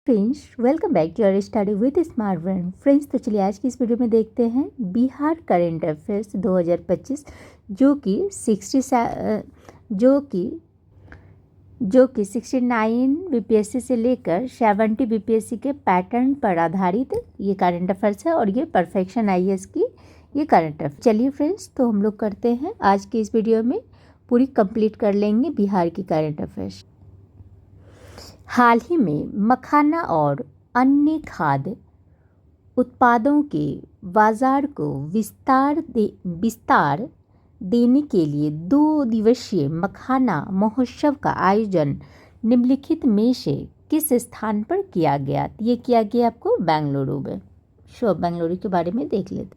Friends, welcome back to your study with smart brain. Friends, तो चलिए आज की इस वीडियो में देखते हैं बिहार करंट अफेयर्स 2025 जो कि 69 बीपीएससी से लेकर 70 बीपीएससी के पैटर्न पर आधारित ये करंट अफेयर्स है और ये परफेक्शन आईएएस की ये करंट अफेयर। चलिए फ्रेंड्स, तो हम लोग करते हैं आज की इस वीडियो में पूरी कंप्लीट कर लेंगे बिहार की करंट अफेयर्स। हाल ही में मखाना और अन्य खाद्य उत्पादों के बाजार को विस्तार देने के लिए 2 दिवसीय मखाना महोत्सव का आयोजन निम्नलिखित में से किस स्थान पर किया गया? ये किया गया आपको बेंगलुरु में। बेंगलुरु के बारे में देख लेते।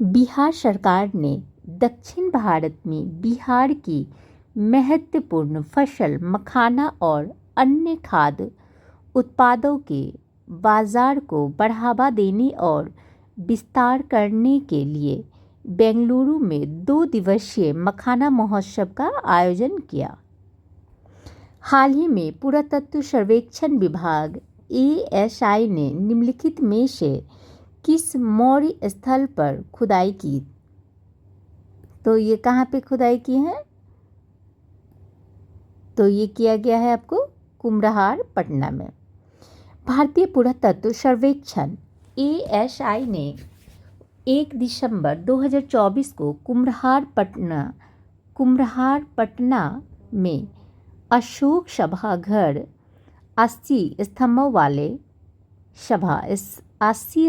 बिहार सरकार ने दक्षिण भारत में बिहार की महत्वपूर्ण फसल मखाना और अन्य खाद्य उत्पादों के बाजार को बढ़ावा देने और विस्तार करने के लिए बेंगलुरु में 2 दिवसीय मखाना महोत्सव का आयोजन किया। हाल ही में पुरातत्व सर्वेक्षण विभाग ASI ने निम्नलिखित में से किस मौर्य स्थल पर खुदाई की? तो ये कहाँ पे खुदाई की है? तो ये किया गया है आपको कुम्हरार पटना में। भारतीय पुरातत्व सर्वेक्षण ASI ने 1 दिसंबर 2024 को कुम्हरार पटना में अशोक सभागार 80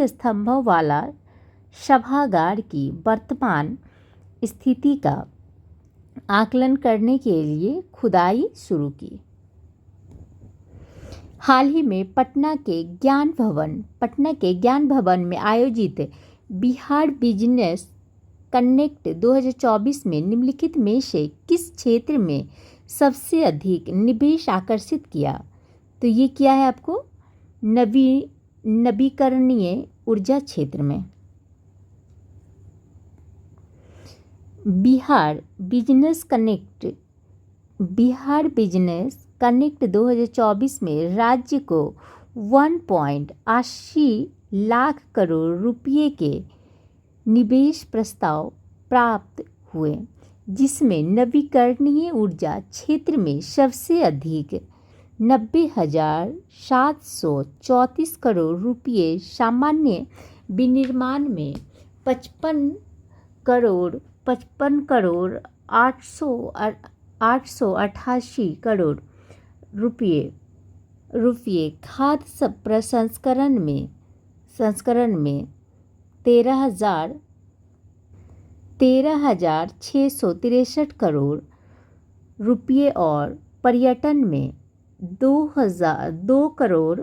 स्तंभों वाला सभागार की वर्तमान स्थिति का आकलन करने के लिए खुदाई शुरू की। हाल ही में पटना के ज्ञान भवन में आयोजित बिहार बिजनेस कनेक्ट 2024 में निम्नलिखित में से किस क्षेत्र में सबसे अधिक निवेश आकर्षित किया? तो ये किया है आपको नवीकरणीय ऊर्जा क्षेत्र में। बिहार बिजनेस कनेक्ट 2024 में राज्य को 1.80 लाख करोड़ रुपये के निवेश प्रस्ताव प्राप्त हुए, जिसमें नवीकरणीय ऊर्जा क्षेत्र में सबसे अधिक 90,734 करोड़ रुपये, सामान्य विनिर्माण में 55 करोड़ 888 करोड़ रुपये, खाद्य प्रसंस्करण में 13,663 करोड़ रुपये और पर्यटन में 2 करोड़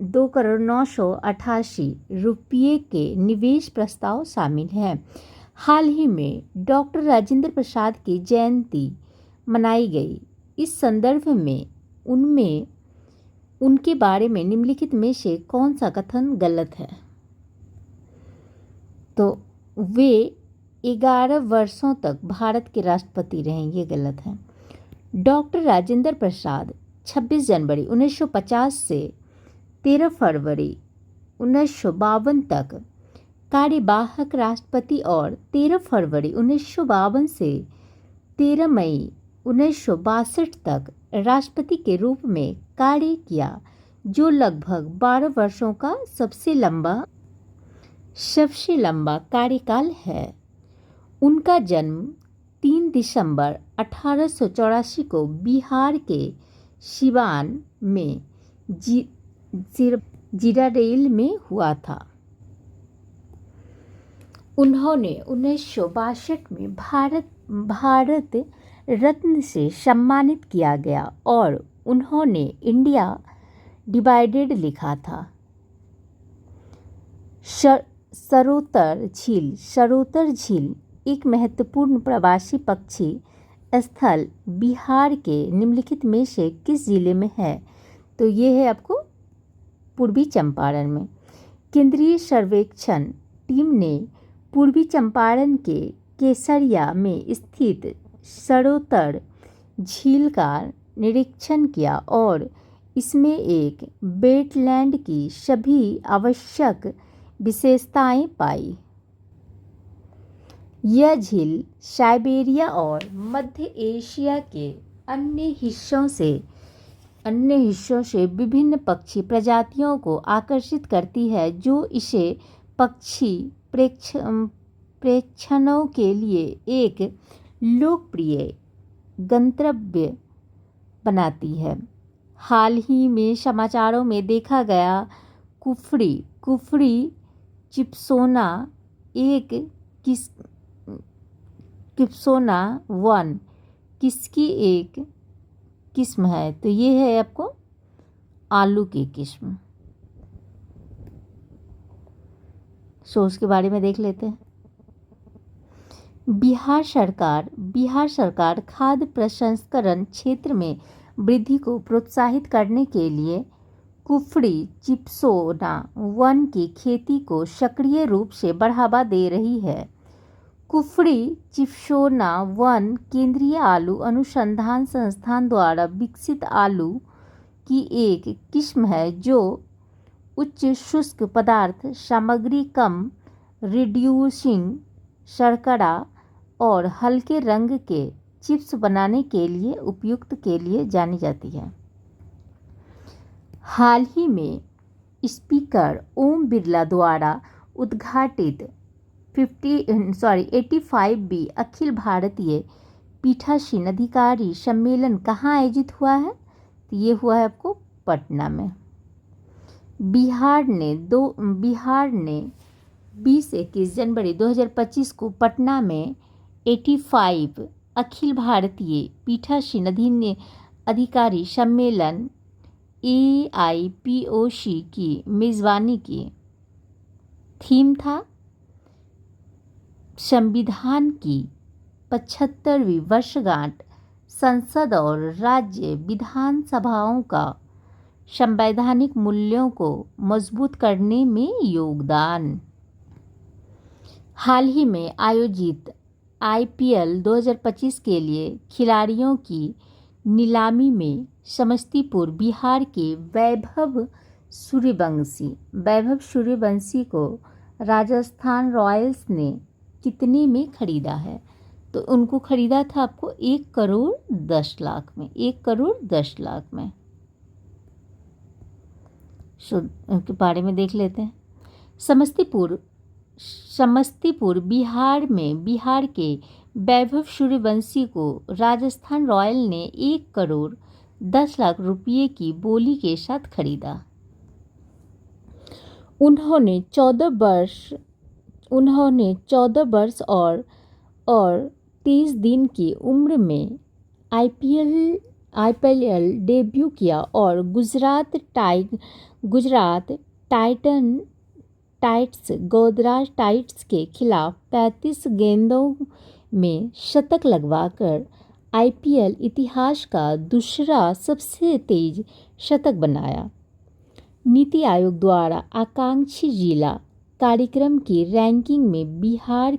988 रुपये के निवेश प्रस्ताव शामिल हैं। हाल ही में डॉक्टर राजेंद्र प्रसाद की जयंती मनाई गई। इस संदर्भ में उनके बारे में निम्नलिखित में से कौन सा कथन गलत है? तो वे 11 वर्षों तक भारत के राष्ट्रपति रहे, ये गलत है। डॉक्टर राजेंद्र प्रसाद 26 जनवरी 1950 से 13 फरवरी 1952 तक कार्यवाहक राष्ट्रपति और 13 फरवरी 1952 से 13 मई 1962 तक राष्ट्रपति के रूप में कार्य किया, जो लगभग 12 वर्षों का सबसे लंबा कार्यकाल है। उनका जन्म 3 दिसंबर 1884 को बिहार के सिवान में जिराडेल में हुआ था। उन्होंने 1962 में भारत रत्न से सम्मानित किया गया और उन्होंने इंडिया डिवाइडेड लिखा था। सरोतर झील एक महत्वपूर्ण प्रवासी पक्षी स्थल बिहार के निम्नलिखित में से किस जिले में है? तो ये है आपको पूर्वी चंपारण में। केंद्रीय सर्वेक्षण टीम ने पूर्वी चंपारण के केसरिया में स्थित सरोतर झील का निरीक्षण किया और इसमें एक वेटलैंड की सभी आवश्यक विशेषताएं पाई। यह झील साइबेरिया और मध्य एशिया के अन्य हिस्सों से विभिन्न पक्षी प्रजातियों को आकर्षित करती है, जो इसे पक्षी प्रेक्षणों के लिए एक लोकप्रिय गंतव्य बनाती है। हाल ही में समाचारों में देखा गया कुफरी चिप्सोना किप्सोना वन किसकी एक किस्म है? तो ये है आपको आलू की किस्म। सो उसके बारे में देख लेते हैं। बिहार सरकार खाद्य प्रसंस्करण क्षेत्र में वृद्धि को प्रोत्साहित करने के लिए कुफरी चिप्सोना वन की खेती को सक्रिय रूप से बढ़ावा दे रही है। कुफरी चिप्सोना वन केंद्रीय आलू अनुसंधान संस्थान द्वारा विकसित आलू की एक किस्म है, जो उच्च शुष्क पदार्थ सामग्री, कम रिड्यूसिंग शर्करा और हल्के रंग के चिप्स बनाने के लिए उपयुक्त के लिए जानी जाती है। हाल ही में स्पीकर ओम बिरला द्वारा उद्घाटित 85वीं अखिल भारतीय पीठासीन अधिकारी सम्मेलन कहाँ आयोजित हुआ है? तो ये हुआ है आपको पटना में। बिहार ने 20-21 जनवरी 2025 को पटना में 85 अखिल भारतीय पीठासीन अधिकारी सम्मेलन AIPOC की मेज़बानी की। थीम था संविधान की 75वीं वर्षगांठ, संसद और राज्य विधानसभाओं का संवैधानिक मूल्यों को मजबूत करने में योगदान। हाल ही में आयोजित IPL 2025 के लिए खिलाड़ियों की नीलामी में समस्तीपुर बिहार के वैभव सूर्यवंशी को राजस्थान रॉयल्स ने कितने में खरीदा है? तो उनको खरीदा था आपको 1,10,00,000 में। 1,10,00,000 में। उनके बारे में देख लेते हैं। समस्तीपुर बिहार के वैभव सूर्यवंशी को राजस्थान रॉयल ने 1,10,00,000 रुपये की बोली के साथ खरीदा। उन्होंने 14 वर्ष और 23 दिन की उम्र में IPL डेब्यू किया और गुजरात टाइटंस के खिलाफ 35 गेंदों में शतक लगवाकर IPL इतिहास का दूसरा सबसे तेज शतक बनाया। नीति आयोग द्वारा आकांक्षी जिला कार्यक्रम की रैंकिंग में बिहार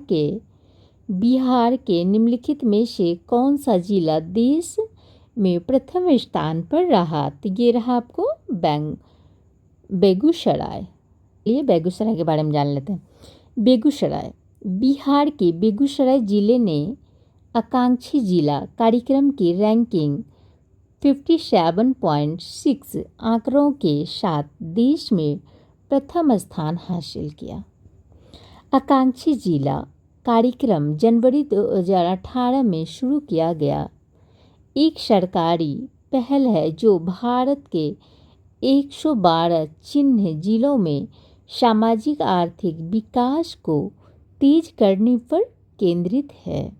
के निम्नलिखित में से कौन सा जिला देश में प्रथम स्थान पर रहा? तो ये रहा आपको बेगूसराय। ये बेगूसराय के बारे में जान लेते हैं। बेगूसराय बिहार के बेगूसराय जिले ने आकांक्षी जिला कार्यक्रम की रैंकिंग 57.6 आंकड़ों के साथ देश में प्रथम स्थान हासिल किया। आकांक्षी जिला कार्यक्रम जनवरी 2018 में शुरू किया गया एक सरकारी पहल है, जो भारत के 112 चिन्ह जिलों में सामाजिक आर्थिक विकास को तेज करने पर केंद्रित है।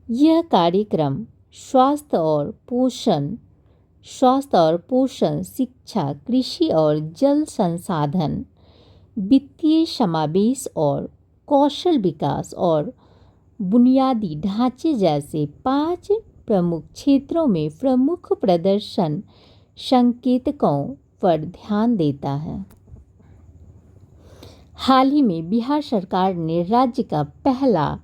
यह कार्यक्रम स्वास्थ्य और पोषण, शिक्षा, कृषि और जल संसाधन, वित्तीय समावेश और कौशल विकास और बुनियादी ढांचे जैसे 5 प्रमुख क्षेत्रों में प्रमुख प्रदर्शन संकेतकों पर ध्यान देता है। हाल ही में बिहार सरकार ने राज्य का पहला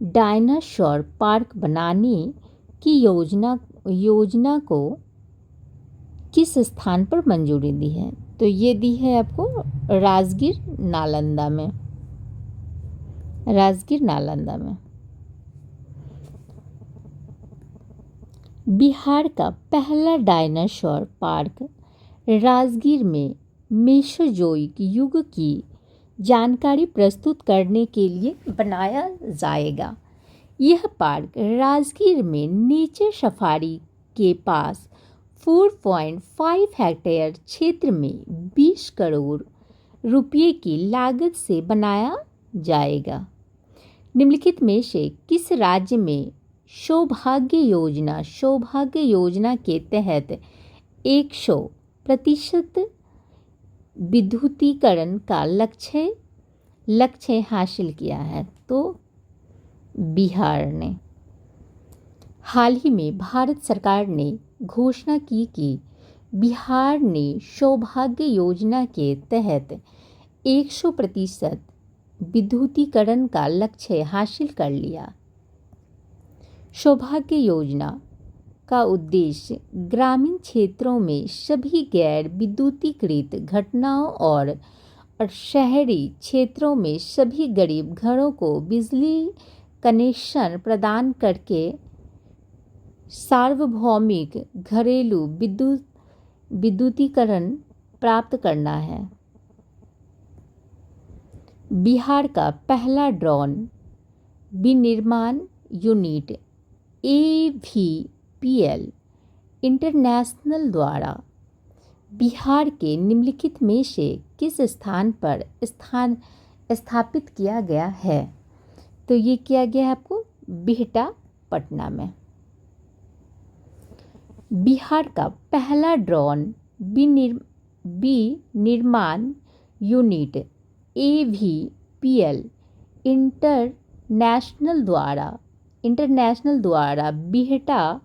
डायनासोर पार्क बनाने की योजना योजना को किस स्थान पर मंजूरी दी है? तो ये दी है आपको राजगीर नालंदा में। राजगीर नालंदा में। बिहार का पहला डायनासोर पार्क राजगीर में मेसोजोइक युग की जानकारी प्रस्तुत करने के लिए बनाया जाएगा। यह पार्क राजगीर में नेचर सफारी के पास 4.5 हेक्टेयर क्षेत्र में 20 करोड़ रुपये की लागत से बनाया जाएगा। निम्नलिखित में से किस राज्य में सौभाग्य योजना के तहत 100% विद्युतीकरण का लक्ष्य हासिल किया है? तो बिहार ने। हाल ही में भारत सरकार ने घोषणा की कि बिहार ने सौभाग्य योजना के तहत 100% विद्युतीकरण का लक्ष्य हासिल कर लिया। सौभाग्य योजना का उद्देश्य ग्रामीण क्षेत्रों में सभी गैर विद्युतीकृत घटनाओं और शहरी क्षेत्रों में सभी गरीब घरों को बिजली कनेक्शन प्रदान करके सार्वभौमिक घरेलू विद्युतीकरण प्राप्त करना है। बिहार का पहला ड्रोन विनिर्माण यूनिट AVPL इंटरनेशनल द्वारा बिहार के निम्नलिखित में से किस स्थान पर स्थापित किया गया है? तो ये किया गया है आपको बिहटा, पटना में। बिहार का पहला ड्रोन विनिर्माण यूनिट AVPL इंटरनेशनल द्वारा बिहटा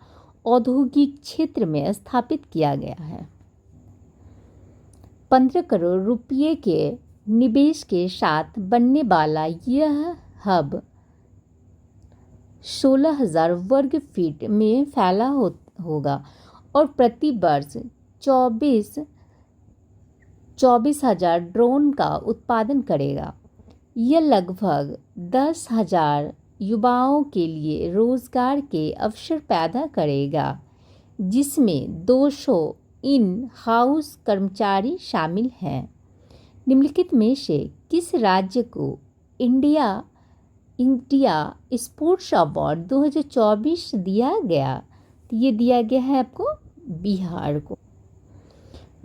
औद्योगिक क्षेत्र में स्थापित किया गया है। 15 करोड़ रुपये के निवेश के साथ बनने वाला यह हब 16,000 वर्ग फीट में फैला होगा और प्रति वर्ष 24,000 ड्रोन का उत्पादन करेगा। यह लगभग 10,000 युवाओं के लिए रोजगार के अवसर पैदा करेगा, जिसमें 200 इन हाउस कर्मचारी शामिल हैं। निम्नलिखित में से किस राज्य को इंडिया स्पोर्ट्स अवार्ड 2024 दिया गया? तो ये दिया गया है आपको बिहार को।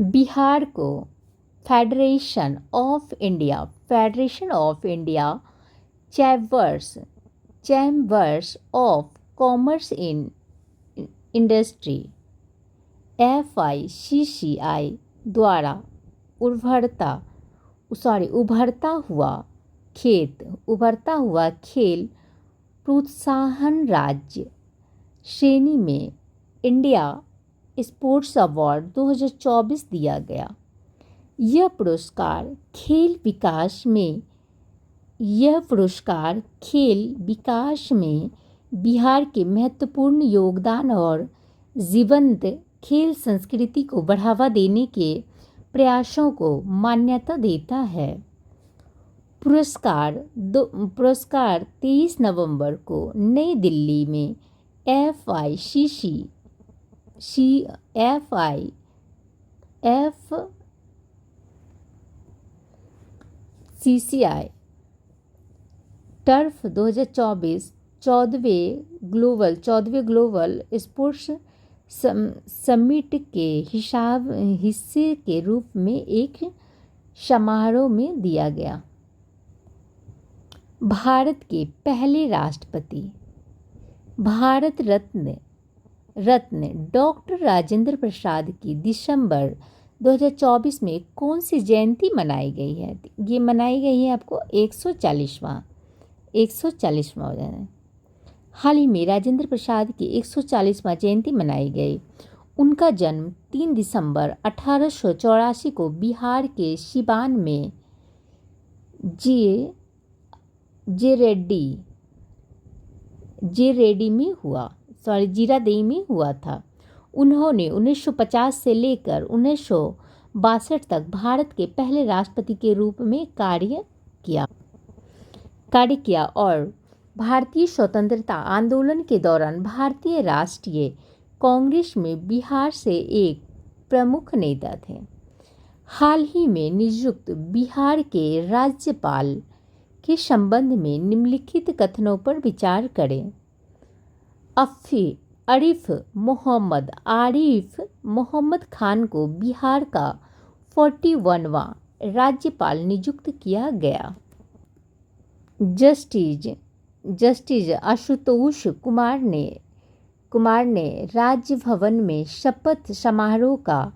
बिहार को federation of India chambers of commerce in industry FICCI द्वारा उभरता हुआ खेल प्रोत्साहन राज्य श्रेणी में इंडिया स्पोर्ट्स अवार्ड 2024 दिया गया। यह पुरस्कार खेल विकास में बिहार के महत्वपूर्ण योगदान और जीवंत खेल संस्कृति को बढ़ावा देने के प्रयासों को मान्यता देता है। पुरस्कार 23 नवंबर को नई दिल्ली में FICCI टर्फ 2024 14वें ग्लोबल स्पोर्ट्स समिट के हिस्से के रूप में एक समारोह में दिया गया। भारत के पहले राष्ट्रपति भारत रत्न डॉक्टर राजेंद्र प्रसाद की दिसंबर 2024 में कौन सी जयंती मनाई गई है? ये मनाई गई है आपको 140वां हो जाए। हाल ही में राजेंद्र प्रसाद की 140वां जयंती मनाई गई। उनका जन्म 3 दिसंबर 1884 को बिहार के सिवान में जे रेड्डी में हुआ। जीरादेई में हुआ था। उन्होंने 1950 से लेकर 1962 तक भारत के पहले राष्ट्रपति के रूप में कार्य किया और भारतीय स्वतंत्रता आंदोलन के दौरान भारतीय राष्ट्रीय कांग्रेस में बिहार से एक प्रमुख नेता थे। हाल ही में नियुक्त बिहार के राज्यपाल के संबंध में निम्नलिखित कथनों पर विचार करें। आरिफ मोहम्मद खान को बिहार का 41वां राज्यपाल नियुक्त किया गया। जस्टिस आशुतोष कुमार ने राजभवन में शपथ समारोह का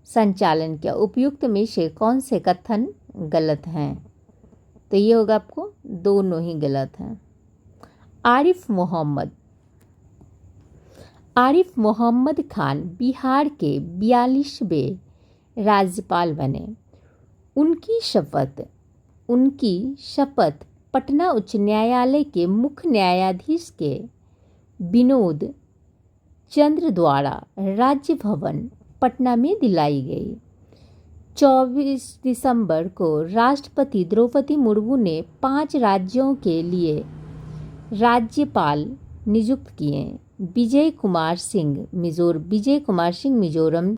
संचालन किया। उपयुक्त में से कौन से कथन गलत हैं? तो ये होगा आपको दोनों ही गलत हैं। आरिफ मोहम्मद खान बिहार के 42वें राज्यपाल बने। उनकी शपथ पटना उच्च न्यायालय के मुख्य न्यायाधीश के विनोद चंद्र द्वारा राजभवन पटना में दिलाई गई। 24 दिसंबर को राष्ट्रपति द्रौपदी मुर्मू ने 5 राज्यों के लिए राज्यपाल नियुक्त किए। विजय कुमार सिंह मिजोरम,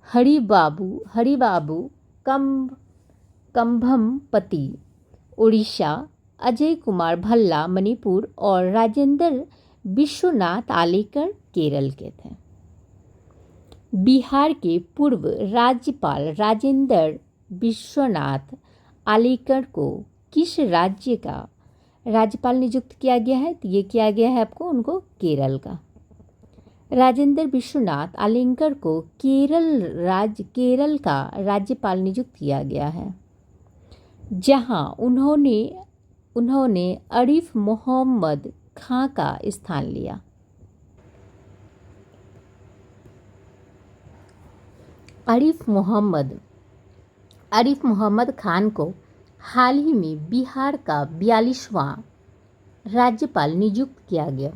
हरिबाबू कंभमपति उड़ीसा, अजय कुमार भल्ला मणिपुर और राजेंद्र विश्वनाथ आलेकर केरल के थे। बिहार के पूर्व राज्यपाल राजेंद्र विश्वनाथ आलेकर को किस राज्य का राज्यपाल नियुक्त किया गया है? तो ये किया गया है आपको उनको केरल का। राजेंद्र विश्वनाथ आलेकर को केरल का राज्यपाल नियुक्त किया गया है, जहां उन्होंने आरिफ मोहम्मद खां का स्थान लिया। आरिफ मोहम्मद खान को हाल ही में बिहार का 42वां राज्यपाल नियुक्त किया गया।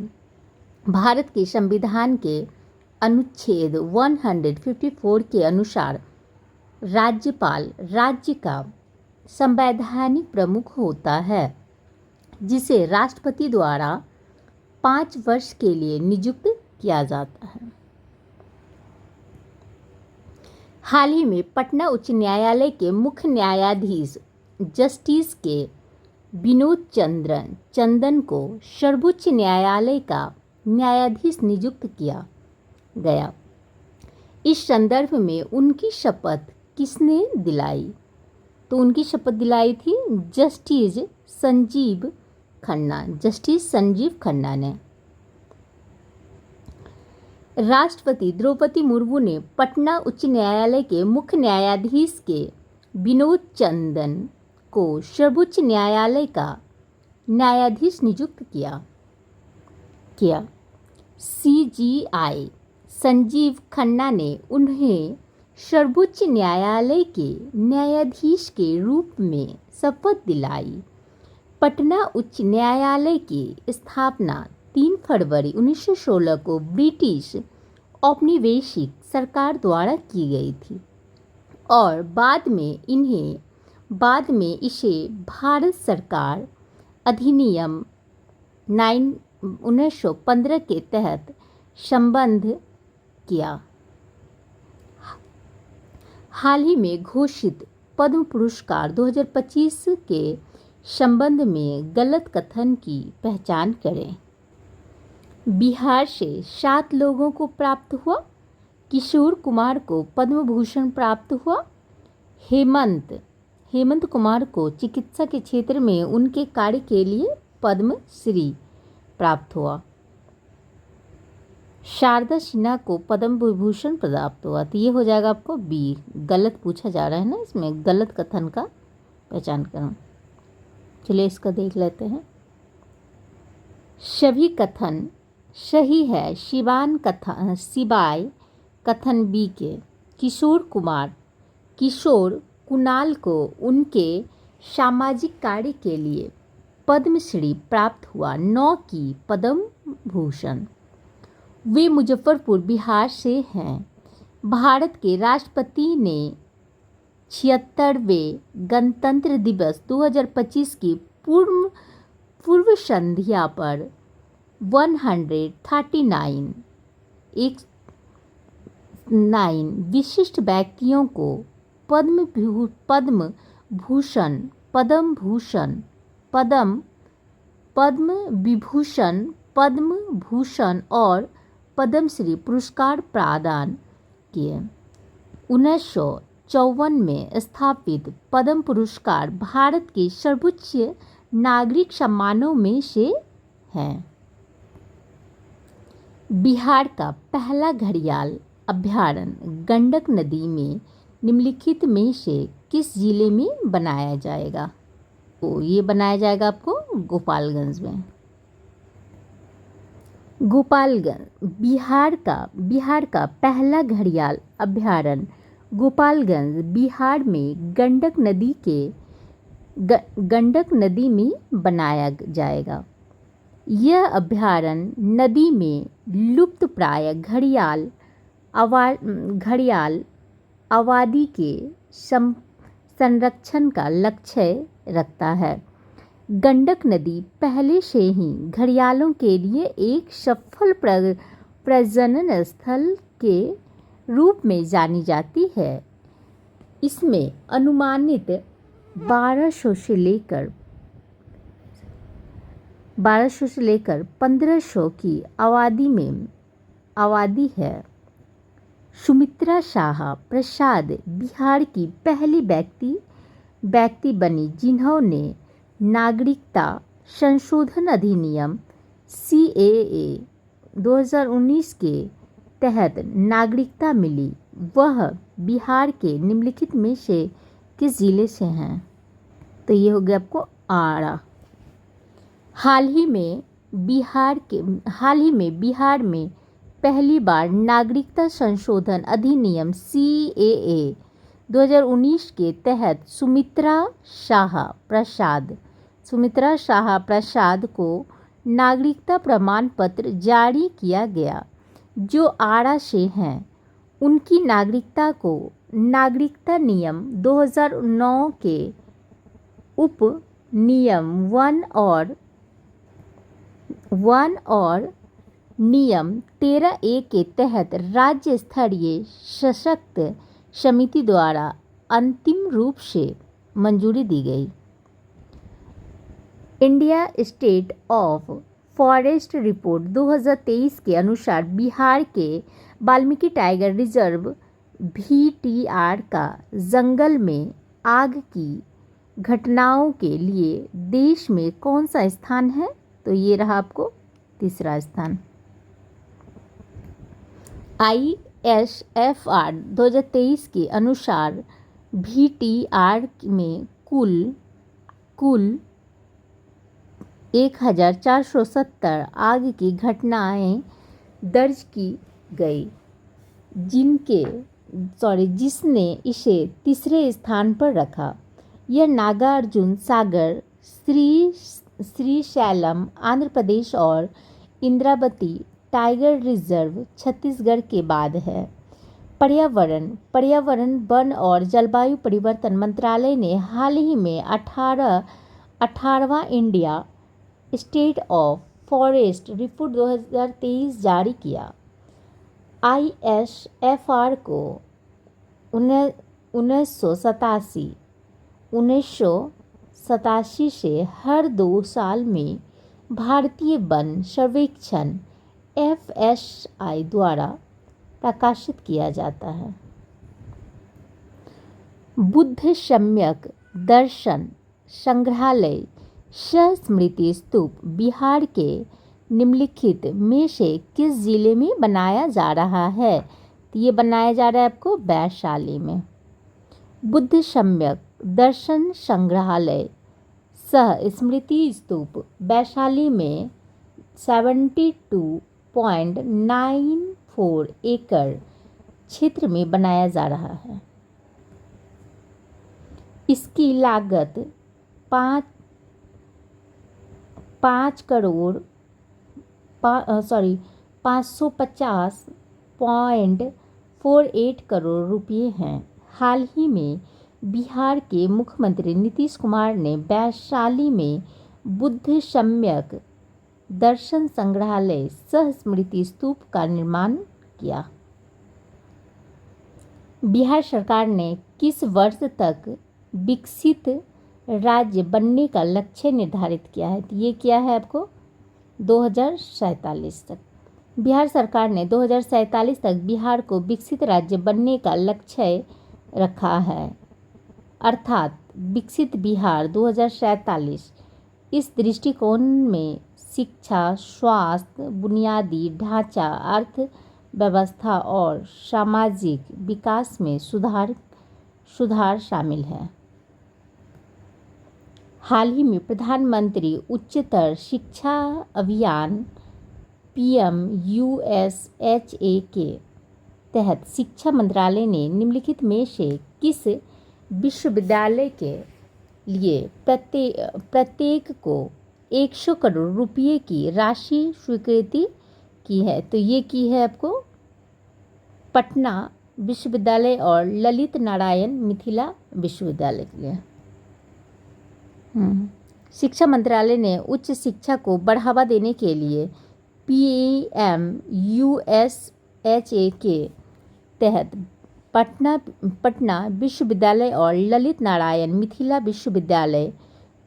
भारत के संविधान के अनुच्छेद 154 के अनुसार राज्यपाल राज्य का संवैधानिक प्रमुख होता है, जिसे राष्ट्रपति द्वारा 5 वर्ष के लिए नियुक्त किया जाता है। हाल ही में पटना उच्च न्यायालय के मुख्य न्यायाधीश जस्टिस के विनोद चंदन को सर्वोच्च न्यायालय का न्यायाधीश नियुक्त किया गया। इस संदर्भ में उनकी शपथ किसने दिलाई? तो उनकी शपथ दिलाई थी जस्टिस संजीव खन्ना ने। राष्ट्रपति द्रौपदी मुर्मू ने पटना उच्च न्यायालय के मुख्य न्यायाधीश के विनोद चंदन को सर्वोच्च न्यायालय का न्यायाधीश नियुक्त किया। CJI संजीव खन्ना ने उन्हें सर्वोच्च न्यायालय के न्यायाधीश के रूप में शपथ दिलाई। पटना उच्च न्यायालय की स्थापना 3 फरवरी 1916 को ब्रिटिश औपनिवेशिक सरकार द्वारा की गई थी और बाद में इसे भारत सरकार अधिनियम 1915 के तहत संबद्ध किया। हाल ही में घोषित पद्म पुरस्कार 2025 के संबंध में गलत कथन की पहचान करें। बिहार से 7 लोगों को प्राप्त हुआ। किशोर कुमार को पद्म भूषण प्राप्त हुआ। हेमंत कुमार को चिकित्सा के क्षेत्र में उनके कार्य के लिए पद्म श्री प्राप्त हुआ। शारदा सिन्हा को पद्म विभूषण प्राप्त हुआ। तो ये हो जाएगा आपको बी। गलत पूछा जा रहा है ना, इसमें गलत कथन का पहचान करें। चलिए इसका देख लेते हैं। सभी कथन सही है सिवाय कथन बी के। किशोर कुणाल को उनके सामाजिक कार्य के लिए पद्मश्री प्राप्त हुआ, 9 की पद्म भूषण। वे मुजफ्फरपुर बिहार से हैं। भारत के राष्ट्रपति ने 76वें गणतंत्र दिवस 2025 की पूर्व संध्या पर 139 विशिष्ट व्यक्तियों को पद्म भूषण, पद्म भूषण, पद्म विभूषण, पद्म भूषण और पद्मश्री पुरस्कार प्रदान किए। 1954 में स्थापित पद्म पुरस्कार भारत के सर्वोच्च नागरिक सम्मानों में से है। बिहार का पहला घड़ियाल अभयारण्य गंडक नदी में निम्नलिखित में से किस जिले में बनाया जाएगा? तो ये बनाया जाएगा आपको गोपालगंज में। गोपालगंज बिहार का पहला घड़ियाल अभयारण्य गोपालगंज बिहार में गंडक नदी में बनाया जाएगा। यह अभयारण्य नदी में लुप्तप्राय घड़ियाल आबादी के संरक्षण का लक्ष्य रखता है। गंडक नदी पहले से ही घड़ियालों के लिए एक सफल प्रजनन स्थल के रूप में जानी जाती है। इसमें अनुमानित 1200 से लेकर 1500 की आबादी है। सुमित्रा शाह प्रसाद बिहार की पहली व्यक्ति बनी जिन्होंने नागरिकता संशोधन अधिनियम CAA 2019 के तहत नागरिकता मिली। वह बिहार के निम्नलिखित में से किस जिले से हैं? तो ये हो गया आपको आरा। हाल ही में बिहार में पहली बार नागरिकता संशोधन अधिनियम CAA 2019 के तहत सुमित्रा शाह प्रसाद को नागरिकता प्रमाण पत्र जारी किया गया, जो आरा से हैं। उनकी नागरिकता को नागरिकता नियम 2009 के उप नियम 1 और नियम 13A के तहत राज्य स्तरीय सशक्त समिति द्वारा अंतिम रूप से मंजूरी दी गई। India state of forest report 2023 के अनुसार बिहार के वाल्मीकि टाइगर रिजर्व VTR का जंगल में आग की घटनाओं के लिए देश में कौन सा स्थान है? तो ये रहा आपको तीसरा स्थान। ISFR 2023 के अनुसार VTR में कुल 1470 आग की घटनाएं दर्ज की गई, जिसने इसे तीसरे स्थान पर रखा। यह नागार्जुन सागर, श्रीशैलम आंध्र प्रदेश और इंद्रावती टाइगर रिजर्व छत्तीसगढ़ के बाद है। पर्यावरण वन और जलवायु परिवर्तन मंत्रालय ने हाल ही में 18वां India state of forest report 2023 जारी किया। ISFR को 1987 से हर 2 साल में भारतीय वन सर्वेक्षण FSI द्वारा प्रकाशित किया जाता है। बुद्ध सम्यक दर्शन संग्रहालय सह स्मृति स्तूप बिहार के निम्नलिखित में से किस जिले में बनाया जा रहा है? तो ये बनाया जा रहा है आपको वैशाली में। बुद्ध सम्यक दर्शन संग्रहालय सह स्मृति स्तूप वैशाली में 72.94 एकड़ क्षेत्र में बनाया जा रहा है। इसकी लागत 5 550.48 करोड़ रुपये हैं। हाल ही में बिहार के मुख्यमंत्री नीतीश कुमार ने वैशाली में बुद्ध सम्यक दर्शन संग्रहालय सह स्मृति स्तूप का निर्माण किया। बिहार सरकार ने किस वर्ष तक विकसित राज्य बनने का लक्ष्य निर्धारित किया है? तो ये क्या है आपको 2047 तक। बिहार सरकार ने 2047 तक बिहार को विकसित राज्य बनने का लक्ष्य रखा है, अर्थात विकसित बिहार 2047। इस दृष्टिकोण में शिक्षा, स्वास्थ्य, बुनियादी ढांचा, अर्थव्यवस्था और सामाजिक विकास में सुधार शामिल है। हाल ही में प्रधानमंत्री उच्चतर शिक्षा अभियान PMUSHA के तहत शिक्षा मंत्रालय ने निम्नलिखित में से किस विश्वविद्यालय के लिए प्रत्येक को 100 करोड़ रुपये की राशि स्वीकृति की है? तो ये की है आपको पटना विश्वविद्यालय और ललित नारायण मिथिला विश्वविद्यालय के लिए। शिक्षा मंत्रालय ने उच्च शिक्षा को बढ़ावा देने के लिए PMUSHA के तहत पटना विश्वविद्यालय और ललित नारायण मिथिला विश्वविद्यालय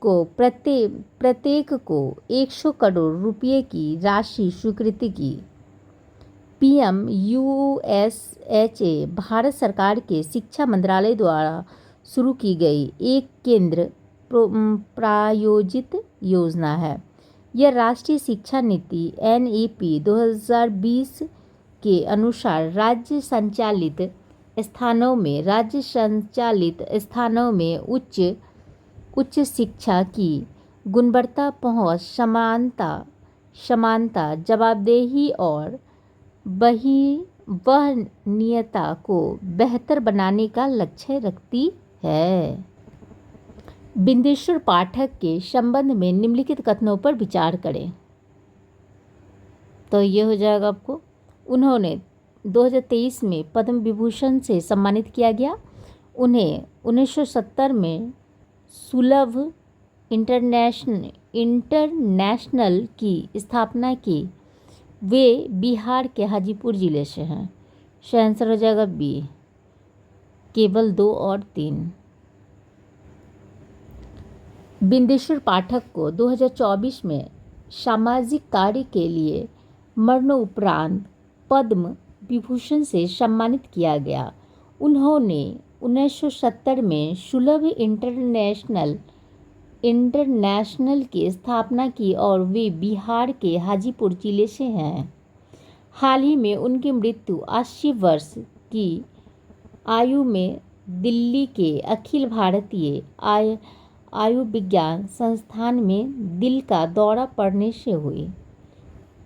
को प्रत्येक को 100 करोड़ रुपये की राशि स्वीकृति की। PMUSHA भारत सरकार के शिक्षा मंत्रालय द्वारा शुरू की गई एक केंद्र प्रायोजित योजना है। यह राष्ट्रीय शिक्षा नीति NEP 2020 के अनुसार राज्य संचालित स्थानों में उच्च शिक्षा की गुणवत्ता, पहुंच, समानता, जवाबदेही और वहनीयता को बेहतर बनाने का लक्ष्य रखती है। बिंदेश्वर पाठक के संबंध में निम्नलिखित कथनों पर विचार करें। तो ये हो जाएगा आपको, उन्होंने 2023 में पद्म विभूषण से सम्मानित किया गया। उन्हें 1970 में सुलभ इंटरनेशनल की स्थापना की। वे बिहार के हाजीपुर जिले से हैं। सही आंसर हो जाएगा बी, केवल 2 और 3। बिंदेश्वर पाठक को 2024 में सामाजिक कार्य के लिए मरणोपरांत पद्म विभूषण से सम्मानित किया गया। उन्होंने 1970 में सुलभ इंटरनेशनल की स्थापना की और वे बिहार के हाजीपुर जिले से हैं। हाल ही में उनकी मृत्यु 80 वर्ष की आयु में दिल्ली के अखिल भारतीय आयुर्विज्ञान संस्थान में दिल का दौरा पड़ने से हुई।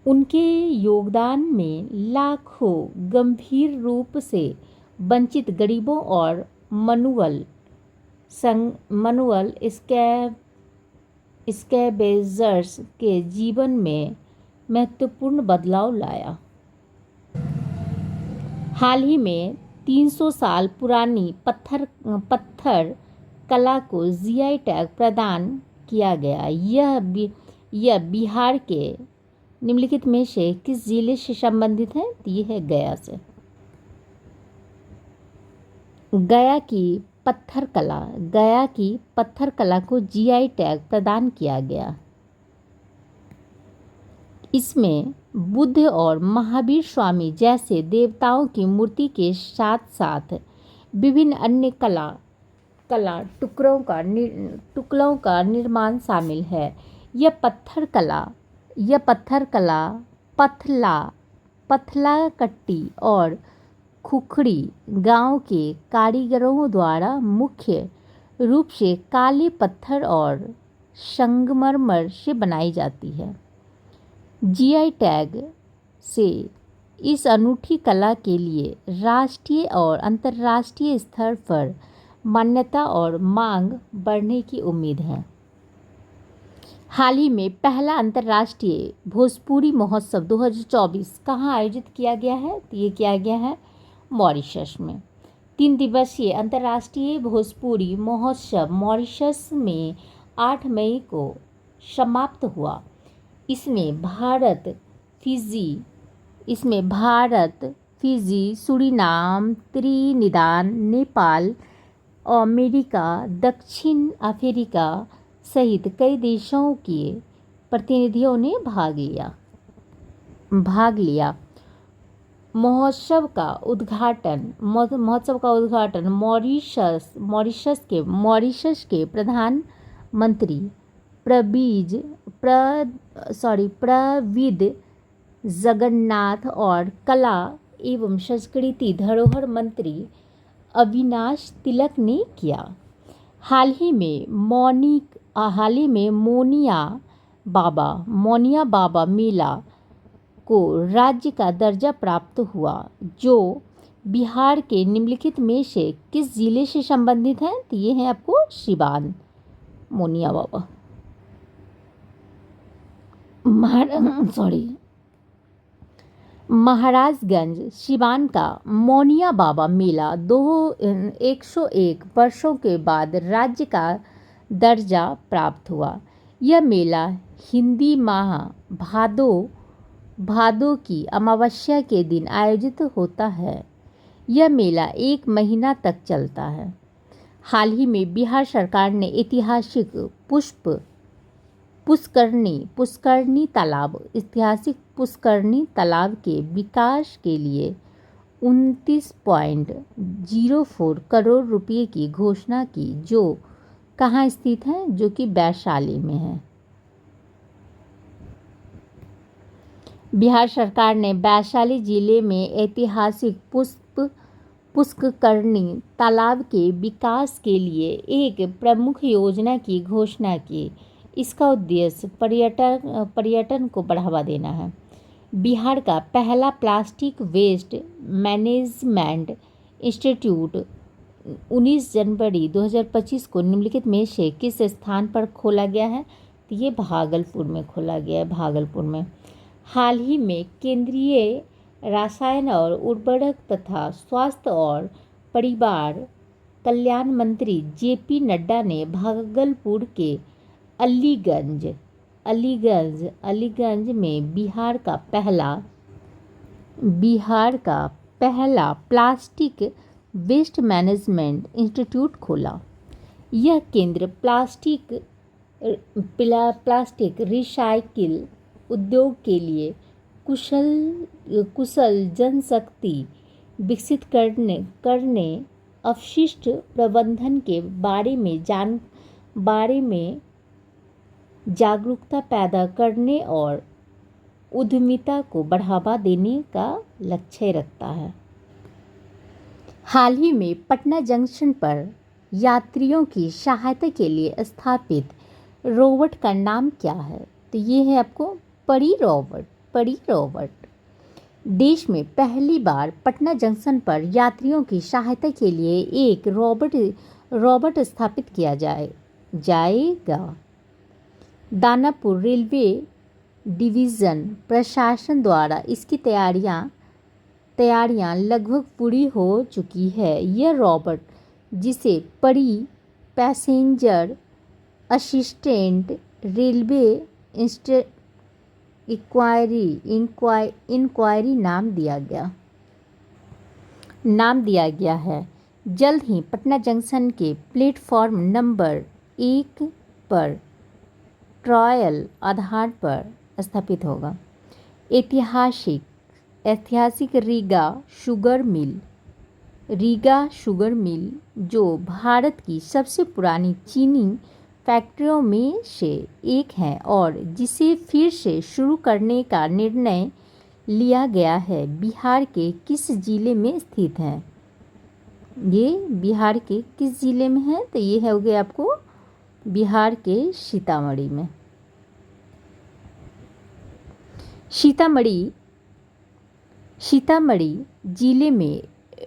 उनके योगदान में लाखों गंभीर रूप से वंचित गरीबों और मनुअल स्कैवेंजर्स के जीवन में महत्वपूर्ण बदलाव लाया। हाल ही में 300 साल पुरानी पत्थर कला को GI टैग प्रदान किया गया। यह बिहार के निम्नलिखित में से किस जिले से संबंधित है? ये है गया से। गया की पत्थर कला को GI टैग प्रदान किया गया। इसमें बुद्ध और महावीर स्वामी जैसे देवताओं की मूर्ति के साथ साथ विभिन्न अन्य कला टुकड़ों का निर्माण शामिल है। यह पत्थर कला पथलाकट्टी और खुखड़ी गांव के कारीगरों द्वारा मुख्य रूप से काले पत्थर और संगमरमर से बनाई जाती है। GI टैग से इस अनूठी कला के लिए राष्ट्रीय और अंतर्राष्ट्रीय स्तर पर मान्यता और मांग बढ़ने की उम्मीद है। हाल ही में पहला अंतर्राष्ट्रीय भोजपुरी महोत्सव 2024 कहाँ आयोजित किया गया है? तो ये किया गया है मॉरिशस में। 3 दिवसीय अंतर्राष्ट्रीय भोजपुरी महोत्सव मॉरिशस में 8 मई को समाप्त हुआ। इसमें Bharat, Fiji, Suriname, Trinidad, Nepal, America, दक्षिण अफ्रीका सहित कई देशों के प्रतिनिधियों ने भाग लिया। महोत्सव का उद्घाटन मॉरिशस के प्रधानमंत्री प्रविद जगन्नाथ और कला एवं संस्कृति धरोहर मंत्री अविनाश तिलक ने किया। हाल ही में मोनिया बाबा मेला को राज्य का दर्जा प्राप्त हुआ, जो बिहार के निम्नलिखित में से किस जिले से संबंधित है? तो ये है आपको सिवान। मोनिया बाबा महाराजगंज सिवान का मोनिया बाबा मेला 101 वर्षों के बाद राज्य का दर्जा प्राप्त हुआ। यह मेला हिंदी माह भादो की अमावस्या के दिन आयोजित होता है। यह मेला 1 महीना तक चलता है। हाल ही में बिहार सरकार ने ऐतिहासिक पुष्करणी तालाब के विकास के लिए 29.04 करोड़ रुपए की घोषणा की, जो कहाँ स्थित है? जो कि वैशाली में है। बिहार सरकार ने वैशाली जिले में ऐतिहासिक पुष्करणी तालाब के विकास के लिए एक प्रमुख योजना की घोषणा की। इसका उद्देश्य पर्यटन को बढ़ावा देना है। बिहार का पहला प्लास्टिक वेस्ट मैनेजमेंट इंस्टीट्यूट 19 जनवरी 2025 को निम्नलिखित में से किस स्थान पर खोला गया है? तो ये भागलपुर में खोला गया है। भागलपुर में हाल ही में केंद्रीय रसायन और उर्वरक तथा स्वास्थ्य और परिवार कल्याण मंत्री जेपी नड्डा ने भागलपुर के अलीगंज में बिहार का पहला प्लास्टिक वेस्ट मैनेजमेंट इंस्टीट्यूट खोला। यह केंद्र प्लास्टिक रिसाइकिल उद्योग के लिए कुशल जनशक्ति विकसित करने अपशिष्ट प्रबंधन के बारे में जागरूकता पैदा करने और उद्यमिता को बढ़ावा देने का लक्ष्य रखता है। हाल ही में पटना जंक्शन पर यात्रियों की सहायता के लिए स्थापित रोबोट का नाम क्या है? तो ये है आपको परी रोबोट। देश में पहली बार पटना जंक्शन पर यात्रियों की सहायता के लिए एक रोबोट स्थापित किया जाएगा। दानापुर रेलवे डिवीज़न प्रशासन द्वारा इसकी तैयारियां लगभग पूरी हो चुकी है। यह रोबोट, जिसे परी पैसेंजर असिस्टेंट रेलवे इंक्वायरी नाम दिया गया है, जल्द ही पटना जंक्शन के प्लेटफॉर्म नंबर 1 पर ट्रायल आधार पर स्थापित होगा। ऐतिहासिक रीगा शुगर मिल, जो भारत की सबसे पुरानी चीनी फैक्ट्रियों में से एक है और जिसे फिर से शुरू करने का निर्णय लिया गया है, बिहार के किस जिले में स्थित है? ये बिहार के किस जिले में है? तो ये हो गया आपको बिहार के सीतामढ़ी में। सीतामढ़ी जिले में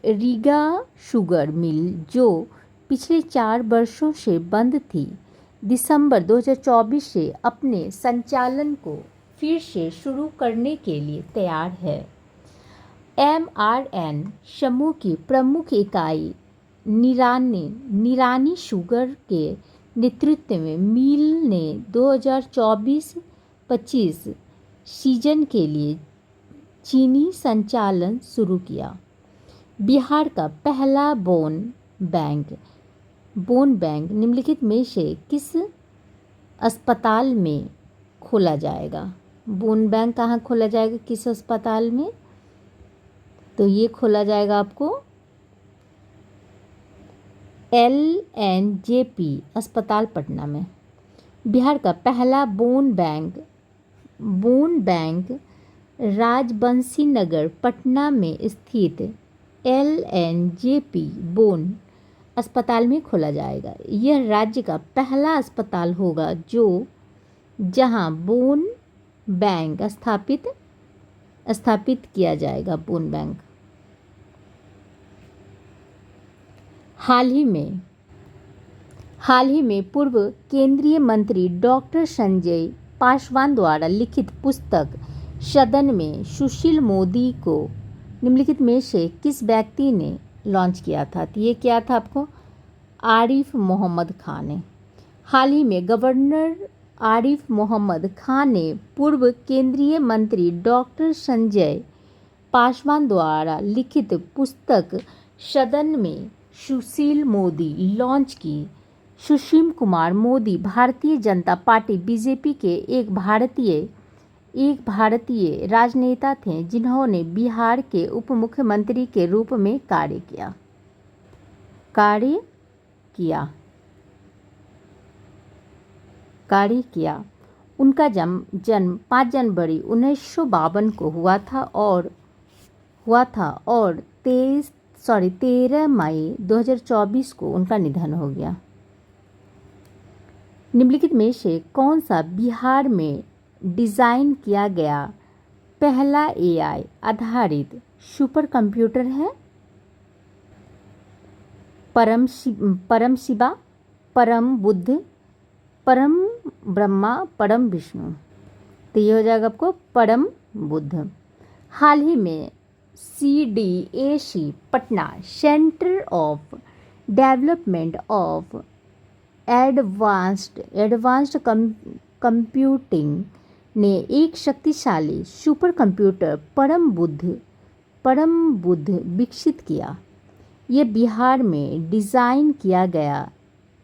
रीगा शुगर मिल, जो पिछले 4 वर्षों से बंद थी, दिसंबर 2024 से अपने संचालन को फिर से शुरू करने के लिए तैयार है। MRN समूह की प्रमुख इकाई निरानी शुगर के नेतृत्व में मिल ने 2024-25 सीजन के लिए चीनी संचालन शुरू किया। बिहार का पहला बोन बैंक निम्नलिखित में से किस अस्पताल में खोला जाएगा? बोन बैंक कहाँ खोला जाएगा, किस अस्पताल में? तो ये खोला जाएगा आपको LNJP अस्पताल पटना में। बिहार का पहला बोन बैंक राजबंशी नगर पटना में स्थित LNJP बोन अस्पताल में खोला जाएगा। यह राज्य का पहला अस्पताल होगा जहां बोन बैंक स्थापित किया जाएगा। बोन बैंक हाल ही में पूर्व केंद्रीय मंत्री डॉक्टर संजय पासवान द्वारा लिखित पुस्तक सदन में सुशील मोदी को निम्नलिखित में से किस व्यक्ति ने लॉन्च किया था? तो ये क्या था आपको? आरिफ मोहम्मद खान ने। हाल ही में गवर्नर आरिफ मोहम्मद खान ने पूर्व केंद्रीय मंत्री डॉक्टर संजय पासवान द्वारा लिखित पुस्तक सदन में सुशील मोदी लॉन्च की। सुशील कुमार मोदी भारतीय जनता पार्टी BJP के एक भारतीय राजनेता थे जिन्होंने बिहार के उप मुख्यमंत्री के रूप में कार्य किया। उनका जन्म 5 जनवरी 1952 को हुआ था और 13 मई 2024 को उनका निधन हो गया। निम्नलिखित में से कौन सा बिहार में डिज़ाइन किया गया पहला AI आधारित सुपर कंप्यूटर है? परम शिवा, परम बुद्ध, परम ब्रह्मा, परम विष्णु। तो ये हो जाएगा आपको परम बुद्ध। हाल ही में CDAC Patna centre of development of advanced computing ने एक शक्तिशाली सुपर कंप्यूटर परम बुद्ध विकसित किया। ये बिहार में डिज़ाइन किया गया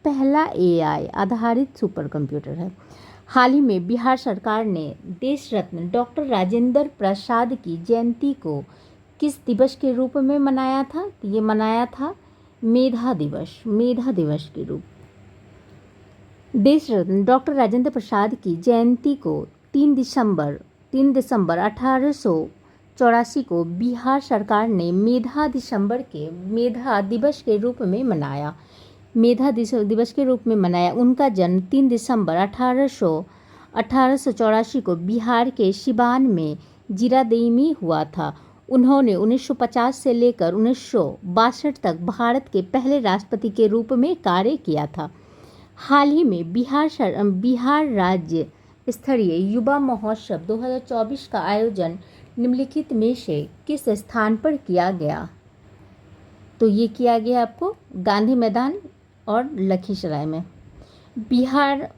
पहला AI आधारित सुपर कंप्यूटर है। हाल ही में बिहार सरकार ने देश रत्न डॉक्टर राजेंद्र प्रसाद की जयंती को किस दिवस के रूप में मनाया था? तो ये मनाया था मेधा दिवस के रूप। देश रत्न डॉक्टर राजेंद्र प्रसाद की जयंती को 3 दिसंबर 1884 को बिहार सरकार ने मेधा दिवस के रूप में मनाया। उनका जन्म 3 दिसंबर 1884 को बिहार के सिवान में जीरादेई में हुआ था। उन्होंने 1950 से लेकर 1962 तक भारत के पहले राष्ट्रपति के रूप में कार्य किया था। हाल ही में बिहार राज्य स्तरीय युवा महोत्सव 2024 का आयोजन निम्नलिखित में से किस स्थान पर किया गया? तो ये किया गया आपको गांधी मैदान और लखीसराय में। बिहार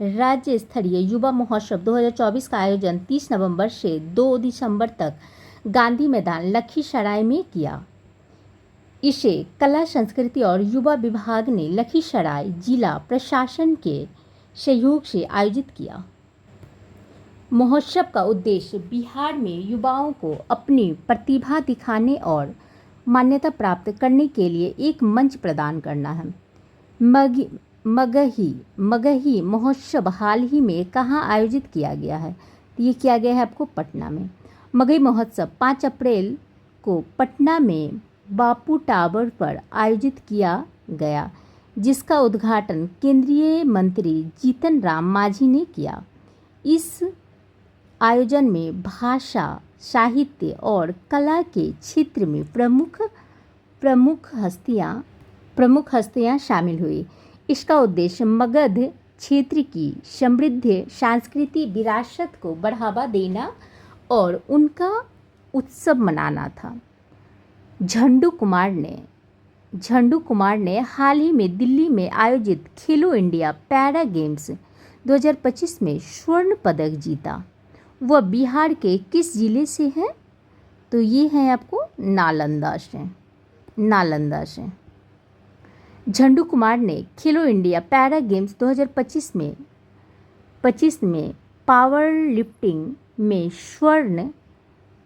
राज्य स्तरीय युवा महोत्सव 2024 का आयोजन 30 नवंबर से 2 दिसंबर तक गांधी मैदान लखीसराय में किया। इसे कला संस्कृति और युवा विभाग ने लखीसराय जिला प्रशासन के सहयोग से आयोजित किया। महोत्सव का उद्देश्य बिहार में युवाओं को अपनी प्रतिभा दिखाने और मान्यता प्राप्त करने के लिए एक मंच प्रदान करना है। मगही महोत्सव हाल ही में कहाँ आयोजित किया गया है? ये किया गया है आपको पटना में। मगही महोत्सव 5 अप्रैल को पटना में बापू टावर पर आयोजित किया गया, जिसका उद्घाटन केंद्रीय मंत्री जीतन राम मांझी ने किया। इस आयोजन में भाषा, साहित्य और कला के क्षेत्र में प्रमुख हस्तियां शामिल हुई। इसका उद्देश्य मगध क्षेत्र की समृद्ध सांस्कृतिक विरासत को बढ़ावा देना और उनका उत्सव मनाना था। झंडू कुमार ने हाल ही में दिल्ली में आयोजित खेलो इंडिया पैरा गेम्स 2025 में स्वर्ण पदक जीता। वह बिहार के किस जिले से है? तो ये है आपको नालंदा से। झंडू कुमार ने खेलो इंडिया पैरा गेम्स 2025 में पावर लिफ्टिंग में स्वर्ण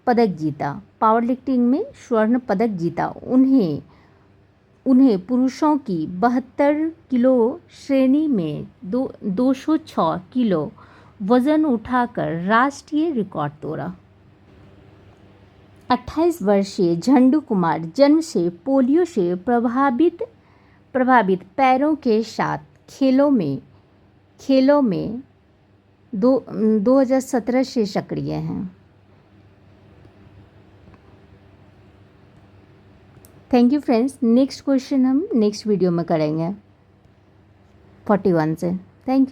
पदक जीता। उन्हें पुरुषों की 72 किलो श्रेणी में 206 किलो वजन उठाकर राष्ट्रीय रिकॉर्ड तोड़ा। 28 वर्षीय झंडू कुमार जन्म से पोलियो से प्रभावित पैरों के साथ खेलों में 2017 से सक्रिय हैं। Thank you friends. Next question हम नेक्स्ट वीडियो में करेंगे 41 से। Thank you.